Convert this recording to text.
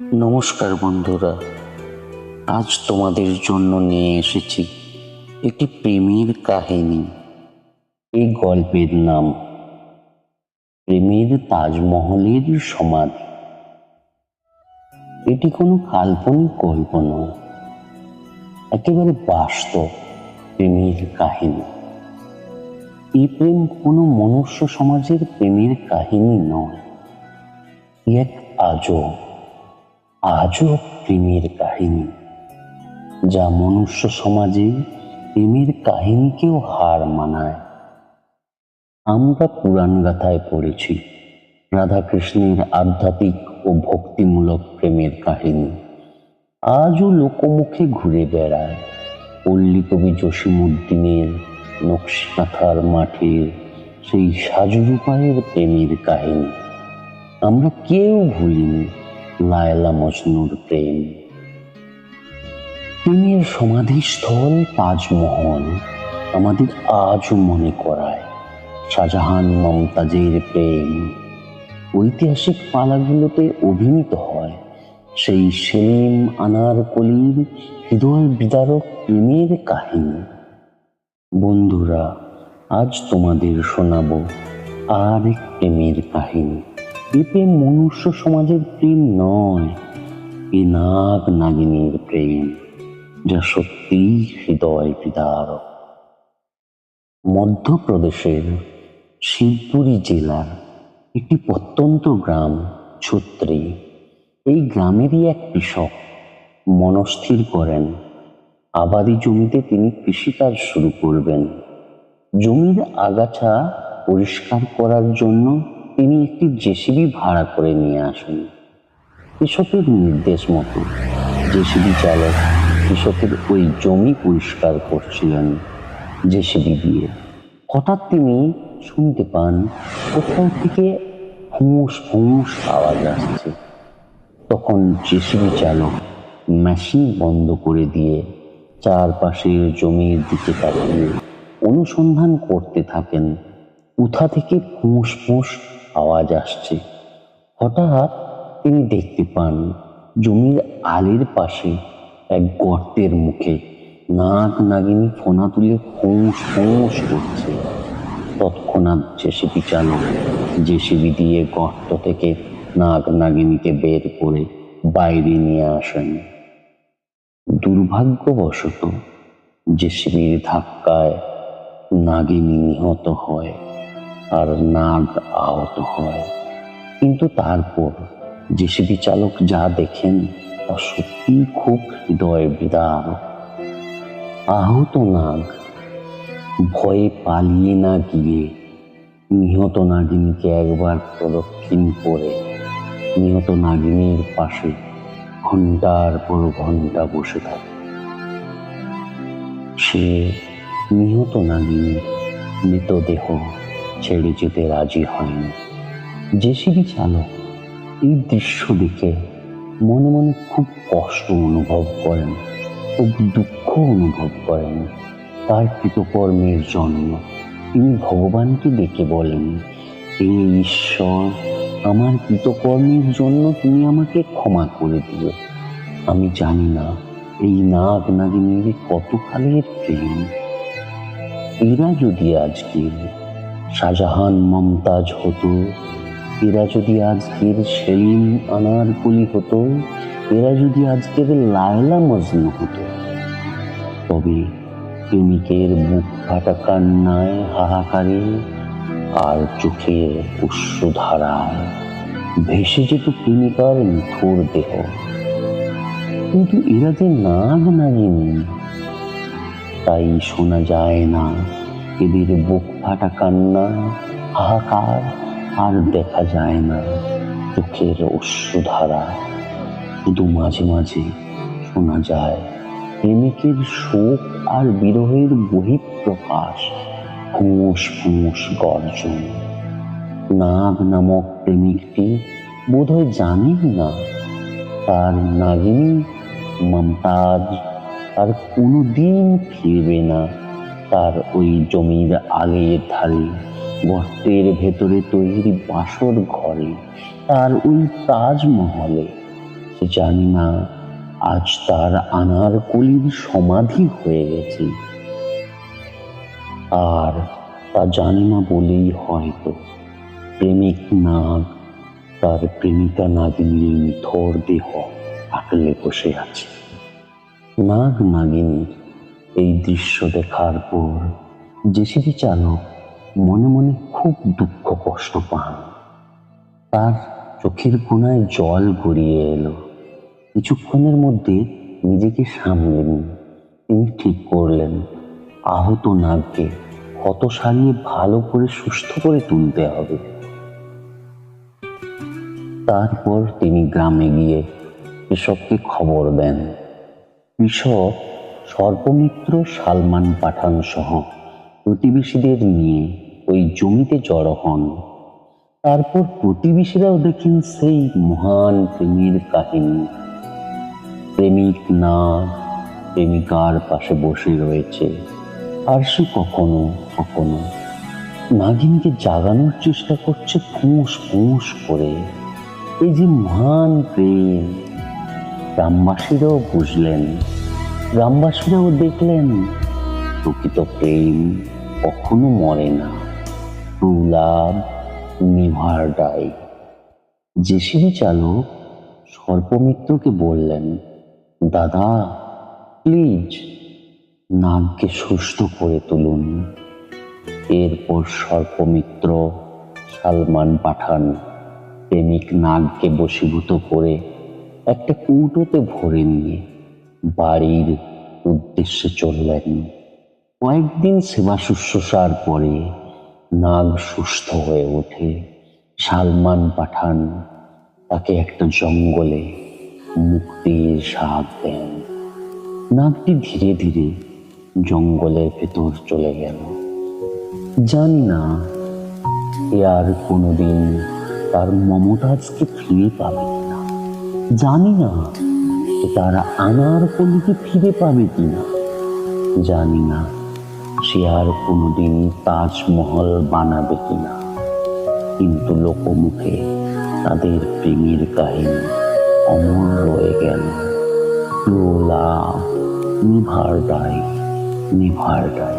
নমস্কার বন্ধুরা, আজ তোমাদের জন্য নিয়ে এসেছি একটি প্রেমের কাহিনী। এই গল্পের নাম প্রেমের তাজমহলের সমাধি। এটি কোনো কাল্পনিক গল্প নয়, একেবারে বাস্তব প্রেমের কাহিনী। এই প্রেম কোনো মনুষ্য সমাজের প্রেমের কাহিনী নয়, এক আজব প্রেমের কাহিনী, যা মনুষ্য সমাজে প্রেমের কাহিনীকেও হার মানায়। আমরা পুরাণ গাথায় পড়েছি রাধাকৃষ্ণের আধ্যাত্মিক ও ভক্তিমূলক প্রেমের কাহিনী। আজও লোকমুখে ঘুরে বেড়ায় পল্লীকবি জসীমউদ্দিনের নকশিকাঁথার মাঠের সেই সাজুরূপায়ের প্রেমের কাহিনী। আমরা কেউ ভুলিনি লায়লা মজনুর প্রেম। প্রেমের সমাধিস্থল তাজমহল আমাদের আজও মনে করায় শাহজাহান মমতাজের প্রেম। ঐতিহাসিক পালাগুলোতে অভিনীত হয় সেই সেলিম আনারকলির হৃদয় বিদারক প্রেমের কাহিনী। বন্ধুরা, আজ তোমাদের শোনাবো আর এক প্রেমের কাহিনী। এ প্রেম মনুষ্য সমাজের প্রেম নয়, এ নাগ নাগিনীর প্রেম, যা সত্যিই হৃদয় বিদারক। মধ্যপ্রদেশের শিবপুরী জেলার একটি প্রত্যন্ত গ্রাম ছত্রী। এই গ্রামেরই এক কৃষক মনস্থির করেন আবাদি জমিতে তিনি কৃষিকাজ শুরু করবেন। জমির আগাছা পরিষ্কার করার জন্য তিনি একটি জেসিবি ভাড়া করে নিয়ে আসেন। কৃষকের নির্দেশ মতো জেসিবি চালক কৃষকের ওই জমি পরিষ্কার করছিলেন জেসিবি দিয়ে। হঠাৎ তিনি শুনতে পান কোথাও থেকে ফুঁস ফুঁস আওয়াজ আসছে। তখন জেসিবি চালক মেশিন বন্ধ করে দিয়ে চারপাশের জমির দিকে তাকিয়ে অনুসন্ধান করতে থাকেন কোথা থেকে ফুঁস ফুঁস আওয়াজ আসছে। হঠাৎ তিনি দেখতে পান জমির আলের পাশে এক গর্তের মুখে নাগ নাগিনী ফোনা তুলে ফুঁস ফুঁস করছে। তৎক্ষণাৎ জেসিবি চালক জেসিবি দিয়ে গর্ত থেকে নাগ নাগিনীকে বের করে বাইরে নিয়ে আসেন। দুর্ভাগ্যবশত জেসিবির ধাক্কায় নাগিনী নিহত হয় আর নাগ আহত হয়। কিন্তু তারপর জেসিবি চালক যা দেখেন তা সত্যি খুব হৃদয় বিদারক। আহত নাগ ভয়ে পালিয়ে না গিয়ে নিহত নাগিনীকে একবার প্রদক্ষিণ করে নিহত নাগিনীর পাশে ঘন্টার পর ঘন্টা বসে থাকে। সে নিহত নাগিনীর মৃতদেহ ছেড়ে যেতে রাজি হয়নি। জেসিবি চালক এই দৃশ্য দেখে মনে মনে খুব কষ্ট অনুভব করেন, খুব দুঃখ অনুভব করেন। তার কৃতকর্মের জন্য তিনি ভগবানকে ডেকে বলেন, হে ঈশ্বর, আমার কৃতকর্মের জন্য তুমি আমাকে ক্ষমা করে দিও। আমি জানি না এই নাগ নাগিনীর কতকালের প্রেম। এরা যদি আজকের শাহজাহান মমতাজ হতো, এরা যদি আজকের সেলিম আনারকলি হতো, এরা যদি আজকের লায়লা মজনু হতো, তবে প্রেমিকের বুক ফাটা কান্নায় হাহাকারে আর চোখের অশ্রুধারায় ভেসে যেত প্রেমিকার নিথুর দেহ। কিন্তু এরা যে নাগ নাগিনী, তাই শোনা যায় না এদের বুক ফাটা কান্না হাহাকার, আর দেখা যায় না চোখের অশ্রুধারা। শুধু মাঝে মাঝে শোনা যায় প্রেমিকের শোক আর বিরহের বহিঃপ্রকাশ, ফুঁস ফুঁস গর্জন। নাগ নামক প্রেমিকটি বোধহয় জানেন না তার নাগিনী মমতাজ আর কোনোদিন ফিরবে না তার ওই জমির আলের ধারে, গর্তের ভেতরে তৈরি বাসর ঘরে, তার ওই তাজমহলে। সে জানি না আজ তার আনারকলির সমাধি হয়ে গেছে, আর তা জানি না বলেই হয়তো প্রেমিক নাগ তার প্রেমিকা নাগিনীর নিথর দেহ আঁকলে বসে আছে। নাগ নাগিনীর এই দৃশ্য দেখার পর জেসিবি চালক মনে মনে খুব দুঃখ কষ্ট পান। তার চোখের কোণায় জল গড়িয়ে এলো। কিছুক্ষণের মধ্যে নিজেকে সামলেন। তিনি ঠিক করলেন আহত নাগকে ক্ষত সারিয়ে ভালো করে সুস্থ করে তুলতে হবে। তারপর তিনি গ্রামে গিয়ে কৃষককে খবর দেন। কৃষক সর্পমিত্র সালমান পাঠান সহ প্রতিবেশীদের নিয়ে ওই জমিতে জড়ো হন। তারপর প্রতিবেশীরাও দেখেন সেই মহান প্রেমের কাহিনী। প্রেমিক নাগ প্রেমিকার পাশে বসে রয়েছে, আর সে কখনো কখনো নাগিনকে জাগানোর চেষ্টা করছে ফুঁস ফুঁস করে। এই যে মহান প্রেম, গ্রামবাসীরাও বুঝলেন, গ্রামবাসীরাও দেখলেন প্রকৃত প্রেম কখনো মরে না। True love never die. JCB চালক সর্পমিত্রকে বললেন, দাদা প্লিজ নাগকে সুস্থ করে তুলুন। এরপর সর্পমিত্র সালমান পাঠান প্রেমিক নাগকে বশীভূত করে একটা কৌটোতে ভরে নিয়ে বাড়ির উদ্দেশ্যে চললেন। কয়েকদিন সেবা শুশ্রূষার পরে নাগ সুস্থ হয়ে ওঠে। সালমান পাঠান তাকে একটা জঙ্গলে মুক্তির স্বাদ দেন। নাগটি ধীরে ধীরে জঙ্গলের ভেতর চলে গেল। জানি না এ আর কোনোদিন তার মমতাজকে ফিরে পাবে কিনা, জানি না তার আনারকলিকে ফিরে পাবে কিনা, জানি না সে আর কোনোদিন তাজমহল বানাবে কিনা, কিন্তু লোকমুখে তাদের প্রেমের কাহিনী অমর রয়ে গেল। True love never die, never die.